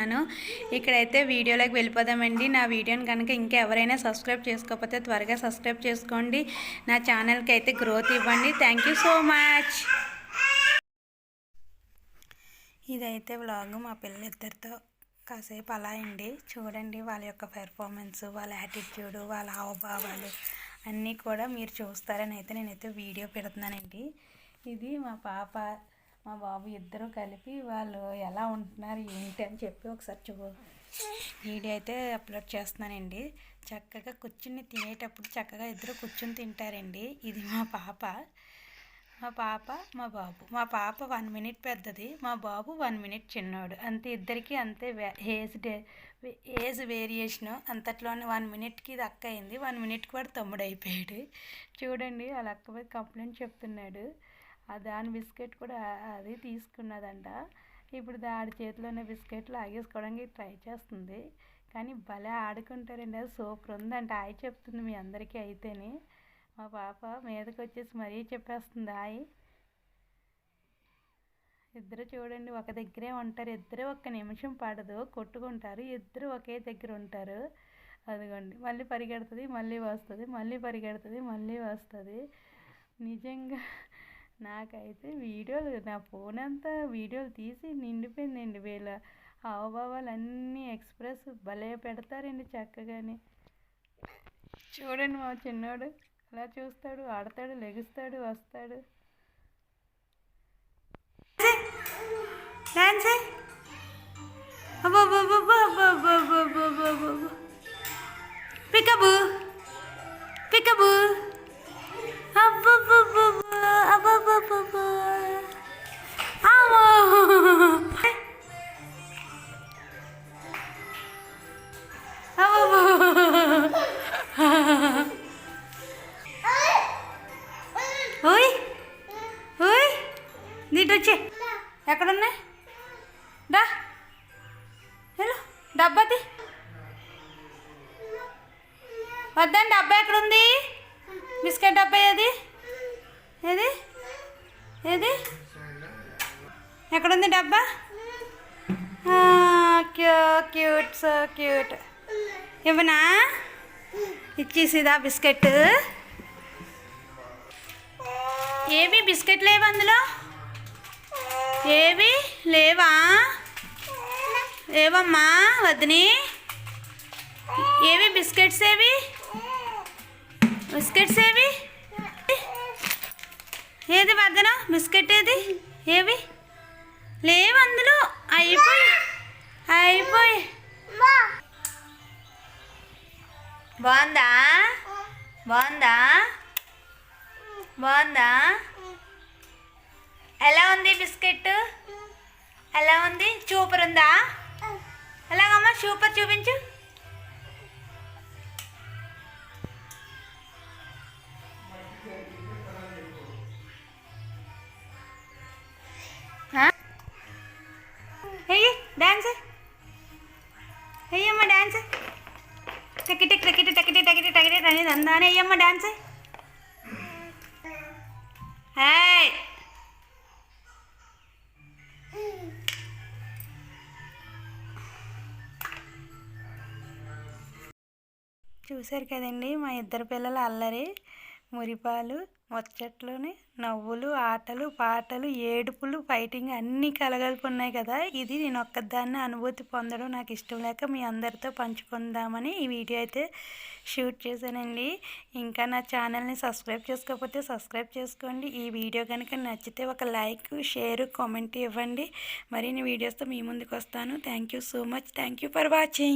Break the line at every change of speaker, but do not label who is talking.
చేస్తున్నాను. ఇక్కడైతే వీడియోలోకి వెళ్ళిపోదామండి. నా వీడియోని కనుక ఇంకా ఎవరైనా సబ్స్క్రైబ్ చేసుకోకపోతే త్వరగా సబ్స్క్రైబ్ చేసుకోండి. నా ఛానల్కి అయితే గ్రోత్ ఇవ్వండి. Thank you so much. ఇదైతే వ్లాగ్ మా పిల్లలిద్దరితో కాసేపు అలా అండి. చూడండి వాళ్ళ యొక్క పెర్ఫార్మెన్స్, వాళ్ళ యాటిట్యూడ్, వాళ్ళ హావభావాలు అన్నీ కూడా మీరు చూస్తారని అయితే నేనైతే వీడియో పెడుతున్నానండి. ఇది మా పాప మా బాబు ఇద్దరు కలిపి వాళ్ళు ఎలా ఉంటున్నారు ఏంటి అని చెప్పి ఒకసారి వీడియో అయితే అప్లోడ్ చేస్తున్నానండి. చక్కగా కూర్చుని తినేటప్పుడు చక్కగా ఇద్దరు కూర్చుని తింటారండి. ఇది మా పాప మా బాబు. మా పాప 1 మినిట్ పెద్దది, మా బాబు 1 మినిట్ చిన్నోడు. అంతే, ఇద్దరికి అంతే ఏజ్ వేరియేషను. అంతట్లోనే 1 మినిట్కి ఇది అక్క అయింది, 1 మినిట్కి వాడు తమ్ముడు అయిపోయాడు. చూడండి వాళ్ళ అక్క మీద కంప్లైంట్ చెప్తున్నాడు. దాని బిస్కెట్ కూడా అది తీసుకున్నదంట. ఇప్పుడు ఆడి చేతిలోనే బిస్కెట్ లాగేసుకోవడానికి ట్రై చేస్తుంది. కానీ భలే ఆడుకుంటారండి. అది సూపర్ ఉందంట. హాయ్ చెప్తుంది మీ అందరికీ అయితేనే. మా పాప మీదకి వచ్చేసి మరీ చెప్పేస్తుంది హాయ్. ఇద్దరు చూడండి ఒక దగ్గరే ఉంటారు. ఇద్దరు ఒక్క నిమిషం పడదు, కొట్టుకుంటారు. ఇద్దరు ఒకే దగ్గర ఉంటారు. అదిగోండి మళ్ళీ పరిగెడుతుంది, మళ్ళీ వస్తుంది, మళ్ళీ పరిగెడుతుంది, మళ్ళీ వస్తుంది. నిజంగా నాకైతే వీడియోలు, నా ఫోన్ అంతా వీడియోలు తీసి నిండిపోయిందండి. వీళ్ళ హావభావాలు అన్నీ ఎక్స్ప్రెస్ భలే పెడతారండి చక్కగానే. చూడండి మా చిన్నోడు అలా చూస్తాడు, ఆడతాడు, లెగుస్తాడు, వస్తాడు. పికబు పికబు ఓయ్ ఓయ్ నీటొచ్చే ఎక్కడున్నా డా హలో డబ్బాది వద్దండి. డబ్బా ఎక్కడుంది? బిస్కెట్ డబ్బా ఏది ఏది ఏది ఎక్కడుంది డబ్బా? Cute, so cute. ఇవ్వనా? ఇచ్చేసిదా బిస్కెట్? ఏవి బిస్కెట్ లేవు అందులో? ఏవి లేవా? ఏవమ్మా వద్దని? ఏవి బిస్కెట్స్? ఏవి బిస్కెట్స్? ఏవి ఏది వద్దన బిస్కెట్? ఏది ఏవి లేవు అందులో. అయిపోయి బాగుందా? బాగుందా? బాగుందా? ఎలా ఉంది బిస్కెట్? ఎలా ఉంది? సూపర్ ఉందా? ఎలాగమ్మా సూపర్ చూపించు. వెయ్యి డాన్స్ వెయ్యమ్మ, డాన్స్ టకిటి టకిటి టకిటి టకిటి టకిటి అనేది అందానే వెయ్యమ్మ డాన్స్. హాయ్ చూశారు కదండి మా ఇద్దరు పిల్లల అల్లరి, మురిపాలు, ముచ్చట్లుని, నవ్వులు, ఆటలు, పాటలు, ఏడుపులు, ఫైటింగ్ అన్నీ కలగలిపి ఉన్నాయి కదా. ఇది నేను ఒక్కదాన్ని అనుభూతి పొందడం నాకు ఇష్టం లేక మీ అందరితో పంచుకుందామని ఈ వీడియో అయితే షూట్ చేశానండి. ఇంకా నా ఛానల్ని సబ్స్క్రైబ్ చేసుకోకపోతే సబ్స్క్రైబ్ చేసుకోండి. ఈ వీడియో కనుక నచ్చితే ఒక లైక్, షేర్, కామెంట్ ఇవ్వండి. మరిన్ని వీడియోస్తో మీ ముందుకు వస్తాను. Thank you so much. Thank you for watching.